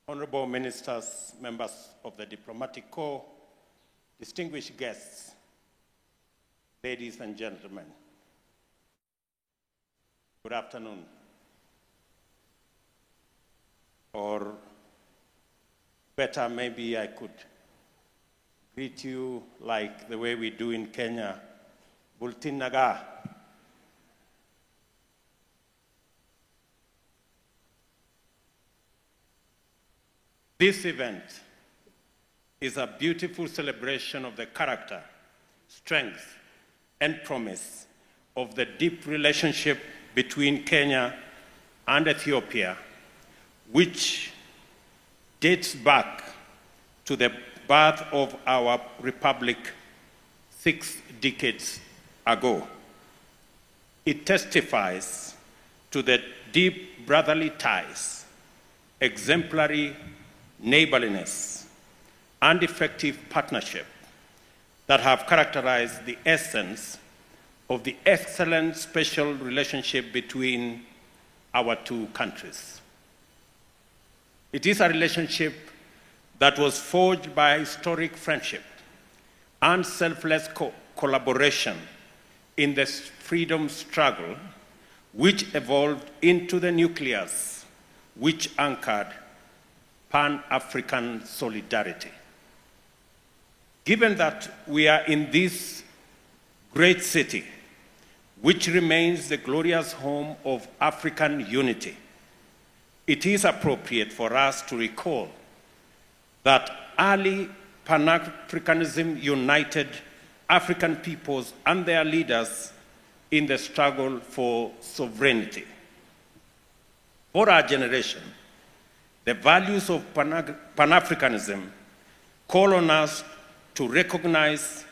Honorable Ministers, members of the Diplomatic Corps, distinguished guests, ladies and gentlemen, good afternoon. Or better, maybe I could greet you like the way we do in Kenya, Bultin Naga. This event is a beautiful celebration of the character, strength, and promise of the deep relationship between Kenya and Ethiopia, which dates back to the birth of our republic 6 decades ago. It testifies to the deep brotherly ties, exemplary neighborliness, and effective partnership that have characterized the essence of the excellent special relationship between our two countries. It is a relationship that was forged by historic friendship and selfless collaboration in the freedom struggle, which evolved into the nucleus which anchored Pan-African solidarity. Given that we are in this great city, which remains the glorious home of African unity, it is appropriate for us to recall that early Pan-Africanism united African peoples and their leaders in the struggle for sovereignty. For our generation, the values of Pan-Africanism call on us to recognize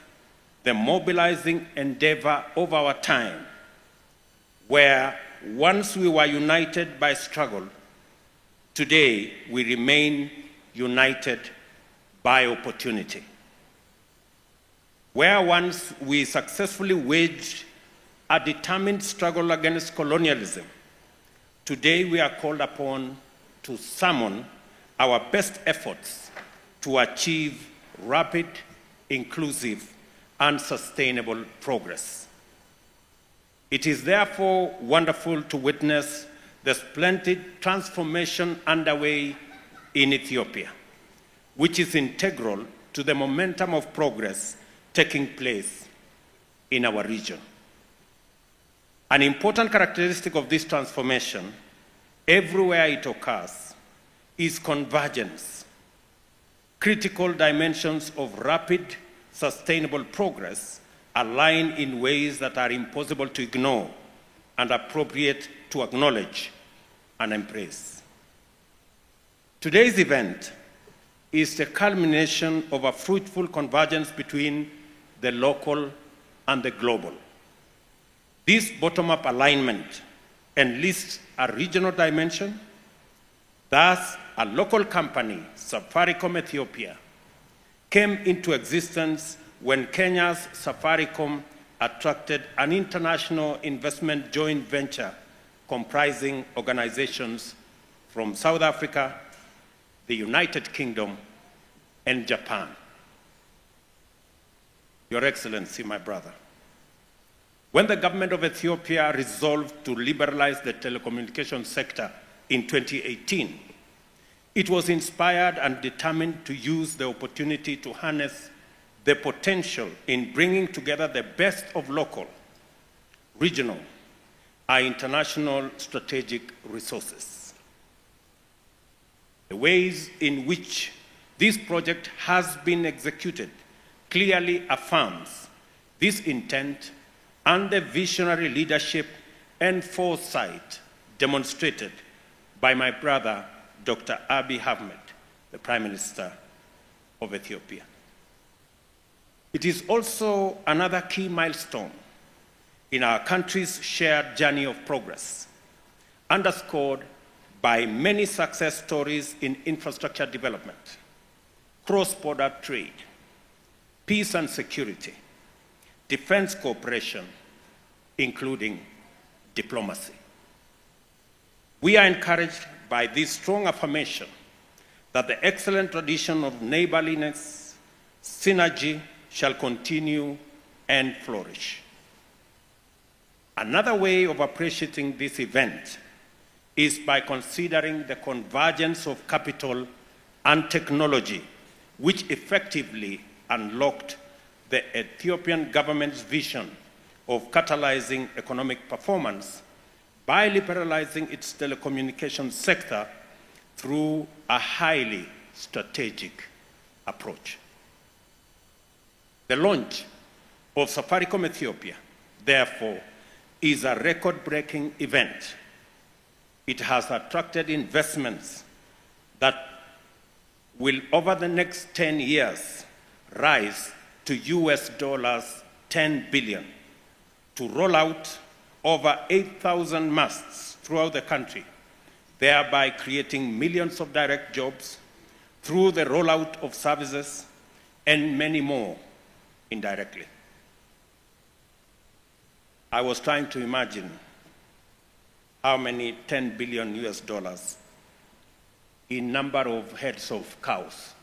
the mobilizing endeavor of our time, where once we were united by struggle, today we remain united by opportunity. Where once we successfully waged a determined struggle against colonialism, today we are called upon to summon our best efforts to achieve rapid, inclusive, and sustainable progress. It is therefore wonderful to witness the splendid transformation underway in Ethiopia, which is integral to the momentum of progress taking place in our region. An important characteristic of this transformation, everywhere it occurs, is convergence. Critical dimensions of rapid, sustainable progress align in ways that are impossible to ignore and appropriate to acknowledge and embrace. Today's event is the culmination of a fruitful convergence between the local and the global. This bottom-up alignment enlists a regional dimension. Thus, a local company, Safaricom Ethiopia, came into existence when Kenya's Safaricom attracted an international investment joint venture comprising organizations from South Africa, the United Kingdom, and Japan. Your Excellency, my brother, when the government of Ethiopia resolved to liberalize the telecommunications sector in 2018, it was inspired and determined to use the opportunity to harness the potential in bringing together the best of local, regional, and international strategic resources. The ways in which this project has been executed clearly affirms this intent and the visionary leadership and foresight demonstrated by my brother, Dr. Abiy Ahmed, the Prime Minister of Ethiopia. It is also another key milestone in our country's shared journey of progress, underscored by many success stories in infrastructure development, cross-border trade, peace and security, defense cooperation, including diplomacy. We are encouraged by this strong affirmation that the excellent tradition of neighborliness, synergy shall continue and flourish. Another way of appreciating this event is by considering the convergence of capital and technology, which effectively unlocked the Ethiopian government's vision of catalyzing economic performance by liberalizing its telecommunications sector through a highly strategic approach. The launch of Safaricom Ethiopia, therefore, is a record-breaking event. It has attracted investments that will, over the next 10 years, rise to US $10 billion to roll out over 8,000 masts throughout the country, thereby creating millions of direct jobs through the rollout of services and many more indirectly. I was trying to imagine how many $10 billion in number of heads of cows.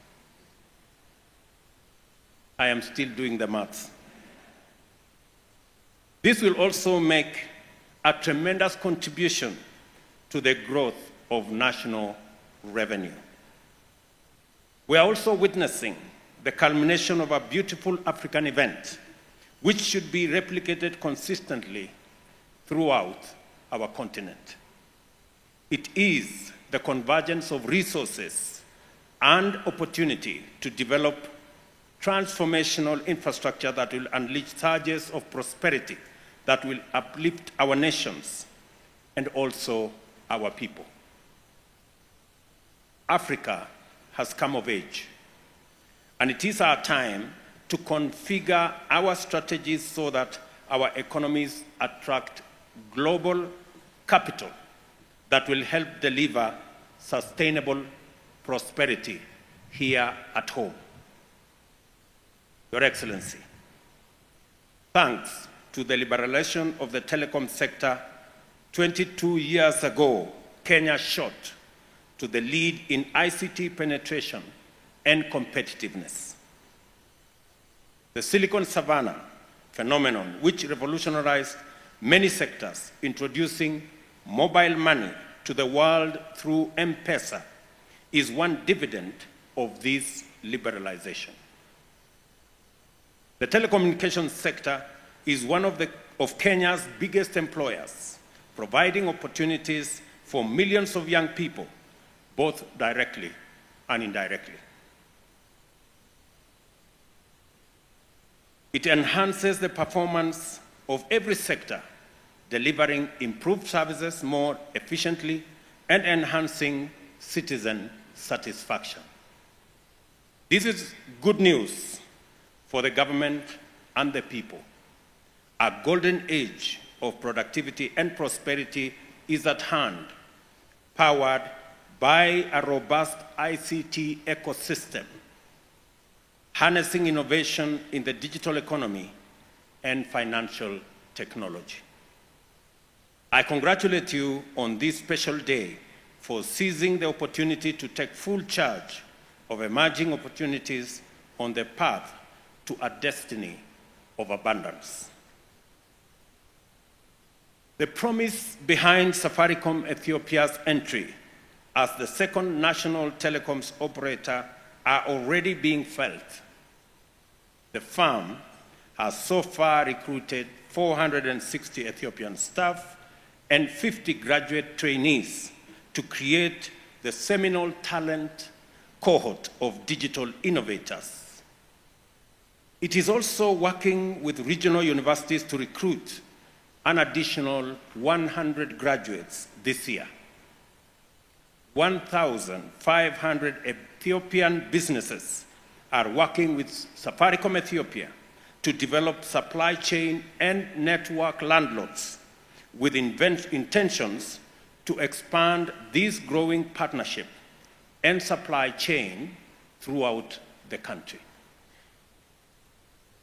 I am still doing the maths. This will also make a tremendous contribution to the growth of national revenue. We are also witnessing the culmination of a beautiful African event, which should be replicated consistently throughout our continent. It is the convergence of resources and opportunity to develop transformational infrastructure that will unleash surges of prosperity that will uplift our nations and also our people. Africa has come of age, and it is our time to configure our strategies so that our economies attract global capital that will help deliver sustainable prosperity here at home. Your Excellency, thanks to the liberalization of the telecom sector 22 years ago, Kenya shot to the lead in ICT penetration and competitiveness. The Silicon Savannah phenomenon, which revolutionized many sectors, introducing mobile money to the world through M-Pesa, is one dividend of this liberalization. The telecommunications sector is one of Kenya's biggest employers, providing opportunities for millions of young people, both directly and indirectly. It enhances the performance of every sector, delivering improved services more efficiently and enhancing citizen satisfaction. This is good news for the government and the people. A golden age of productivity and prosperity is at hand, powered by a robust ICT ecosystem, harnessing innovation in the digital economy and financial technology. I congratulate you on this special day for seizing the opportunity to take full charge of emerging opportunities on the path to a destiny of abundance. The promise behind Safaricom Ethiopia's entry as the second national telecoms operator are already being felt. The firm has so far recruited 460 Ethiopian staff and 50 graduate trainees to create the seminal talent cohort of digital innovators. It is also working with regional universities to recruit an additional 100 graduates this year. 1,500 Ethiopian businesses are working with Safaricom Ethiopia to develop supply chain and network landlords with intentions to expand this growing partnership and supply chain throughout the country.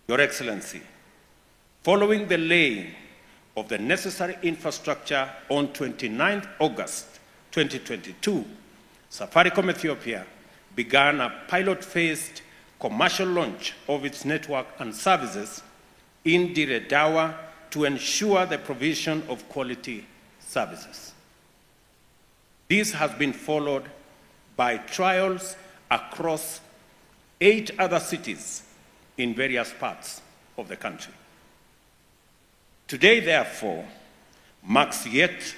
Your Excellency, following the laying of the necessary infrastructure on 29 August 2022, Safaricom Ethiopia began a pilot-phased commercial launch of its network and services in Dire Dawa to ensure the provision of quality services. This has been followed by trials across 8 other cities in various parts of the country. Today, therefore, marks yet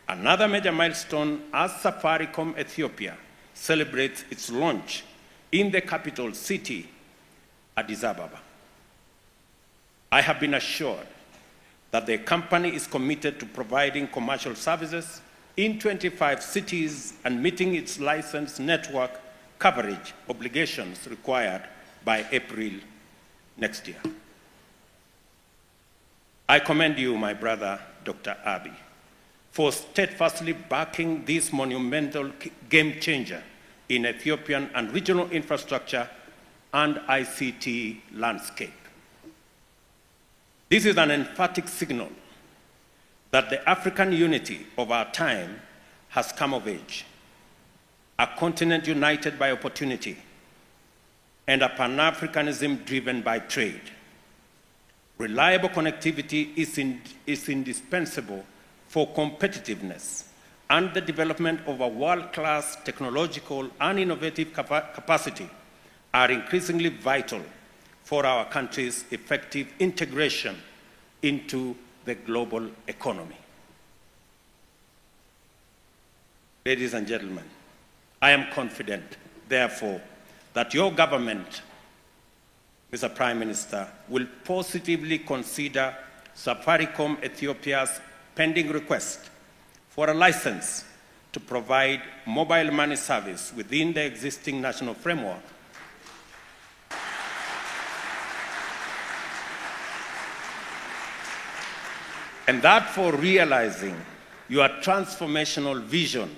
another major milestone as Safaricom Ethiopia celebrates its launch in the capital city, Addis Ababa. I have been assured that the company is committed to providing commercial services in 25 cities and meeting its license network coverage obligations required by April next year. I commend you, my brother, Dr. Abiy, for steadfastly backing this monumental game changer in Ethiopian and regional infrastructure and ICT landscape. This is an emphatic signal that the African unity of our time has come of age, a continent united by opportunity, and a Pan-Africanism driven by trade. Reliable connectivity is indispensable for competitiveness, and the development of a world-class technological and innovative capacity are increasingly vital for our country's effective integration into the global economy. Ladies and gentlemen, I am confident, therefore, that your government, Mr. Prime Minister, will positively consider Safaricom Ethiopia's pending request for a license to provide mobile money service within the existing national framework. And that for realizing your transformational vision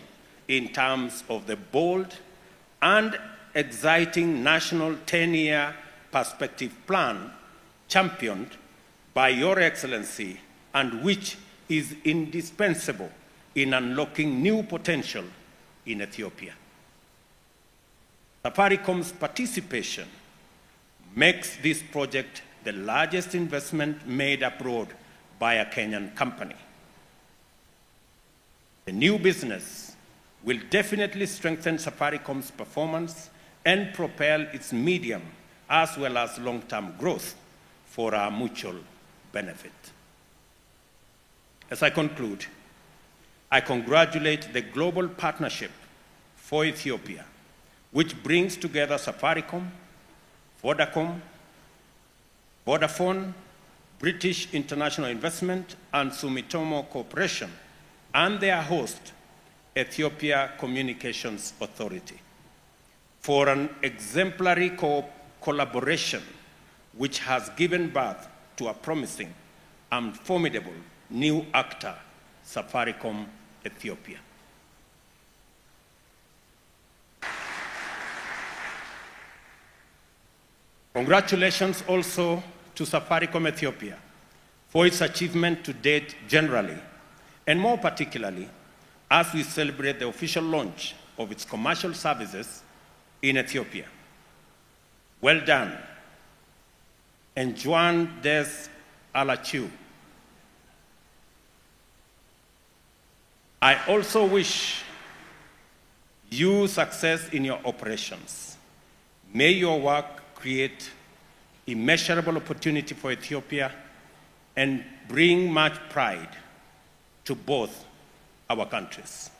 in terms of the bold and exciting national 10-year perspective plan championed by Your Excellency and which is indispensable in unlocking new potential in Ethiopia. Safaricom's participation makes this project the largest investment made abroad by a Kenyan company. The new business will definitely strengthen Safaricom's performance and propel its medium as well as long-term growth for our mutual benefit. As I conclude, I congratulate the Global Partnership for Ethiopia, which brings together Safaricom, Vodafone, British International Investment, and Sumitomo Corporation, and their host, Ethiopia Communications Authority, for an exemplary collaboration which has given birth to a promising and formidable new actor, Safaricom Ethiopia. Congratulations also to Safaricom Ethiopia for its achievement to date generally, and more particularly as we celebrate the official launch of its commercial services in Ethiopia. Well done, and Juan des Alachiu. I also wish you success in your operations. May your work create immeasurable opportunity for Ethiopia and bring much pride to both our countries.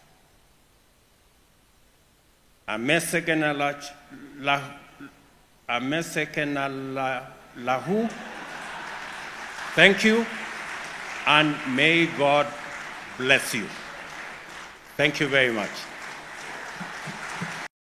Thank you, and may God bless you. Thank you very much.